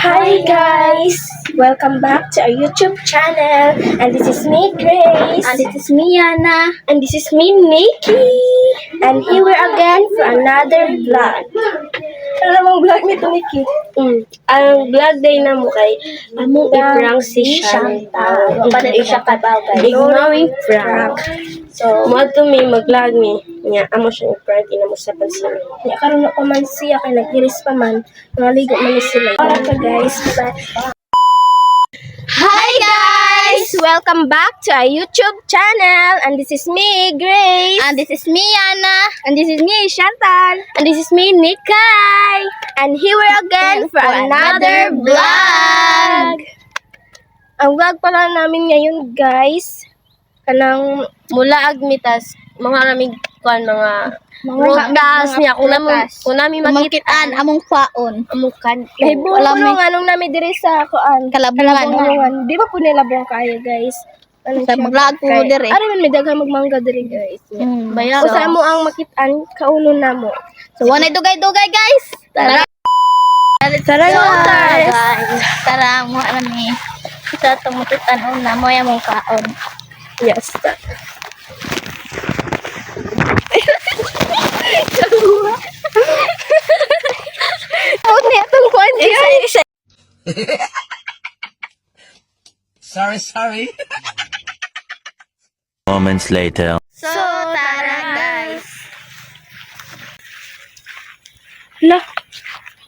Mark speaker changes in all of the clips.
Speaker 1: Hi guys! Welcome back to our YouTube channel. And this is me, Grace.
Speaker 2: And this is me, Yana.
Speaker 1: And this is me, Nikki. And here we're again for another vlog. Ano namang vlog nito, Nikki? Ang vlog day na mo kay among i-prank si Chantal.
Speaker 2: Paano siya kabagay?
Speaker 1: Ignoring prank. So, mo to me mag-vlog mi. Nya amo siya i-prank ina mo sa pansin. Nya karon na pa man siya kay nag-iris pa man. Naligo man ni sila. Para ka guys. Hi guys! Welcome back to our YouTube channel. And this is me, Grace.
Speaker 2: And this is me, Yana.
Speaker 1: And this is me, Chantal. And this is me, Nikay. And here we're again for another vlog. Ang vlog pala namin ngayon, guys, kanang mula agmitas, mga ramig kuan mga rotas niya kung nami
Speaker 2: Makitaan among kwaon.
Speaker 1: amukan. Nahibulo nga nung nami diri sa kuan.
Speaker 2: Kalabungan.
Speaker 1: Di ba po nilabong kaya, guys? Ano
Speaker 2: Sa mag-vlog po diri.
Speaker 1: Ari man may daghang magmangga diri, guys.
Speaker 2: Bayaw.
Speaker 1: So, sa mo ang makitaan kauno namo.
Speaker 2: So, wanay dugay-dugay, guys. Tara.
Speaker 1: Tara, guys.
Speaker 2: Tara, mo ni. Sa itong matutan na mo yung mong kaon.
Speaker 1: Yes. Oh, netong kuan siya.
Speaker 3: Sorry.
Speaker 4: Moments later.
Speaker 2: So, tara, guys.
Speaker 1: La.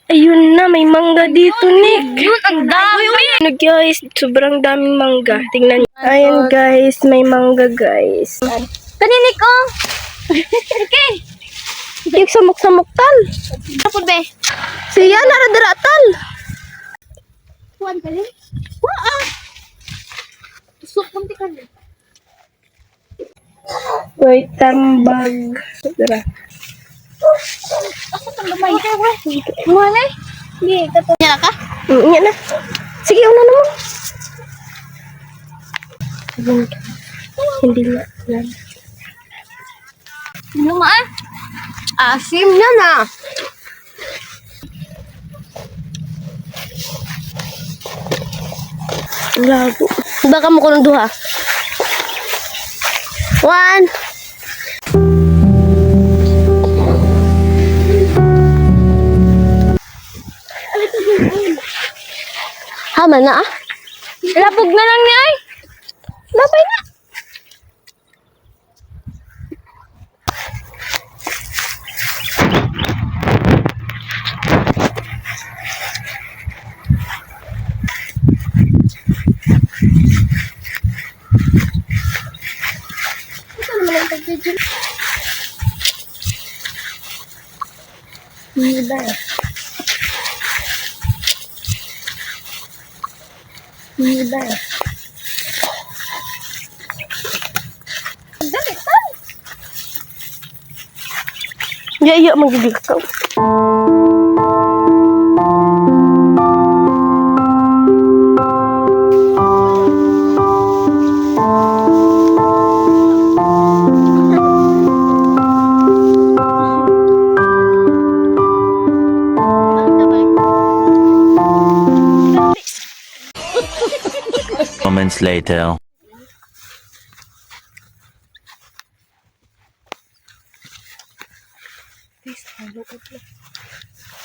Speaker 1: Ayun na, may mangga dito, Nick.
Speaker 2: Yun, ang dami.
Speaker 1: Ano guys, sobrang daming mangga. Tingnan niyo. Ayan guys, may mangga guys.
Speaker 2: Kaninik, oh. Okay.
Speaker 1: Yung samok-samok tal.
Speaker 2: Tapos, be.
Speaker 1: Siya, naradara tal.
Speaker 2: Kuwan ka rin? Waa. Tusok punti ka rin.
Speaker 1: Wait, tambag. Dara.
Speaker 2: Ako itong gamay. Muna eh. Hindi, kato. Yan ka?
Speaker 1: Yan na. Sige, una naman. Hindi na.
Speaker 2: Lumaan.
Speaker 1: Asim na na. Lago. Baka mo ko ng duha. 1. Hama na ah. Labog na lang niya ay. Labay na. Hindi ba? Hindi ba? Iya, magiging ka.
Speaker 4: Moments later.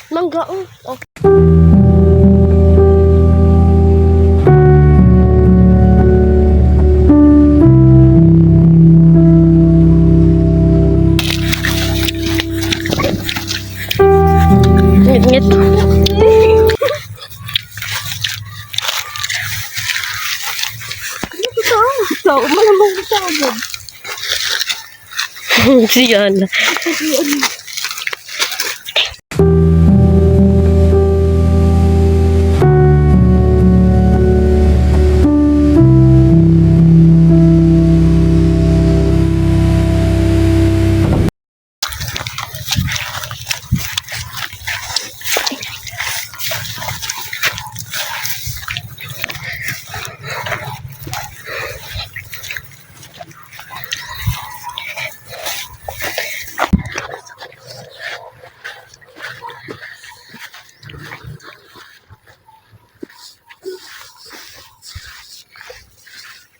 Speaker 1: Mangga oh. Okay. Ngit-ngit. So, malamang kita agad. Siyan.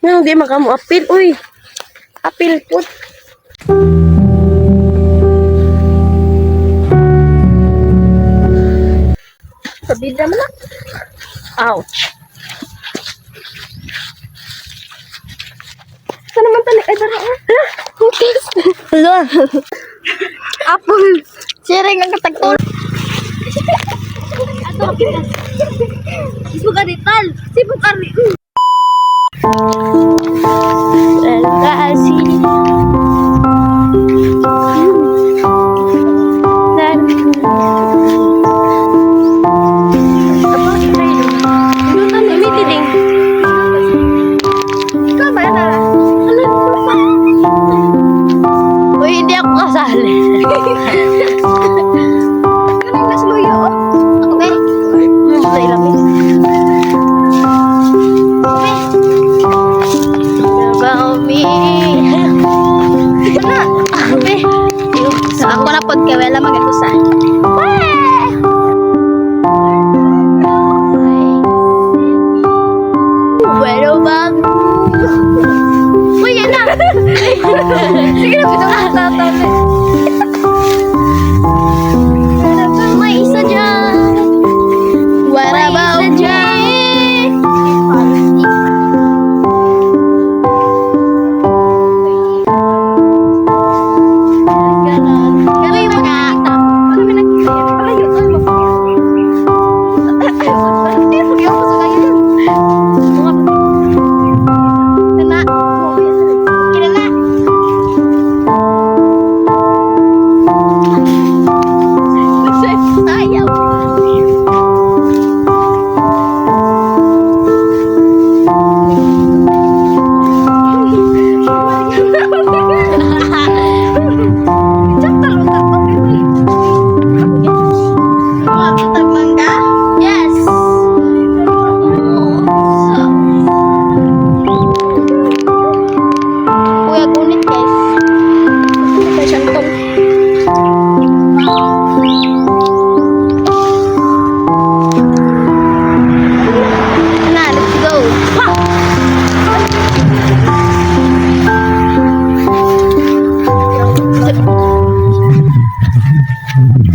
Speaker 1: Nga, di makamu apil. Uy, apil po. Sabida mo na. Ouch. Saan naman tali? Ay, dara. Hala. Apple.
Speaker 2: Siring ang katagtol.
Speaker 1: Ato, kita. Sibuk karital. Sibuk karital. Terima
Speaker 2: Uy, hindi ako kasali.
Speaker 1: Kaling nasluyo.
Speaker 2: Ako ba?
Speaker 1: Sa ilamin.
Speaker 2: About me.
Speaker 1: Wala.
Speaker 2: Be. So ako na pod kay wala magagusa. Bueno bang. Uy, yan na.
Speaker 1: Sige na, bitaw na tatan.
Speaker 2: May isa dyan. What about me? Kami mo na.
Speaker 1: Ano may nakita yan? Palayo, ano mo? Eh, pag ako sa kaya yan.
Speaker 2: Kena. Kena na. Ayaw. Matatag mangga? Yes. Kuya gunit guys.
Speaker 1: May siyangkong.
Speaker 2: Na, let's go.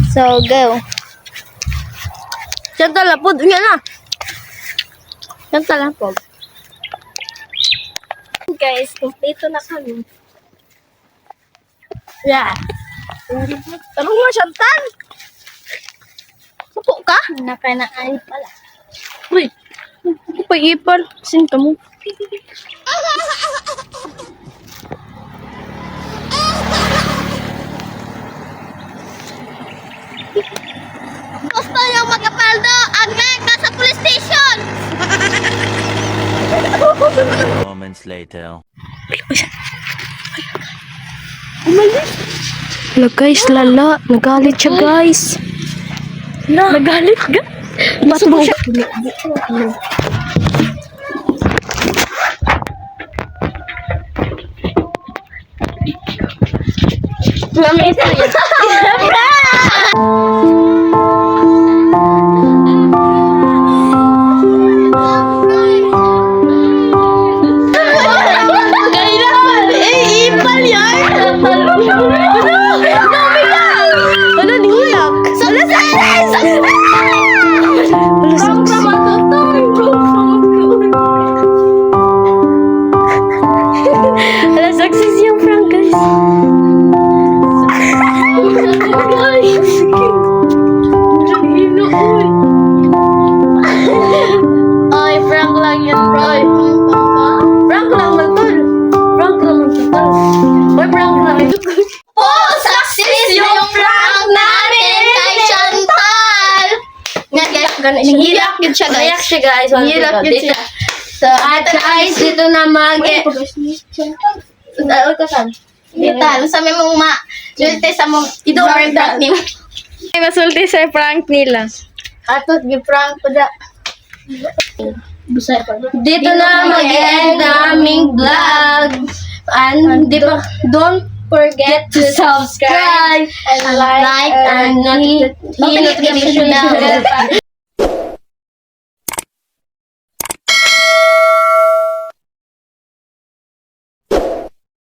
Speaker 2: So, go.
Speaker 1: Siyang talapod. Unya na.
Speaker 2: Yan pala po.
Speaker 1: Guys, kompleto na kami. Yeah. Tanong mo, Chantal. Supo ka?
Speaker 2: Nakanaan pala.
Speaker 1: Uy, ako pa ipal. Sinta mo.
Speaker 2: Gusto nyo magkapaldo? Agad, nasa police station!
Speaker 3: Moments later.
Speaker 1: Hala guys, lala. Nagalit siya guys. Nagalit ga? Ba't mo siya? Mami, ito yan. Ano nilak? Hala, success yung prank guys.
Speaker 2: Ay, prank lang yan, bro.
Speaker 1: Prank lang man tol. Prank lang man tol. Boy, prank lang.
Speaker 2: Po, success yung prank namin kay Chantal! Nga guys, nangilak yun siya guys.
Speaker 1: Nayak siya guys.
Speaker 2: Nangilak yun siya. So,
Speaker 1: At guys, dito na Ano ka saan?
Speaker 2: Dita, sa may mong julte sa mong prank ni mo.
Speaker 1: Ay, masulti sa prank nila.
Speaker 2: Atos, gi-prank ko da.
Speaker 1: Dito na mag-end ang aming vlog. And don't forget to subscribe
Speaker 2: and like and
Speaker 1: hit notification bell.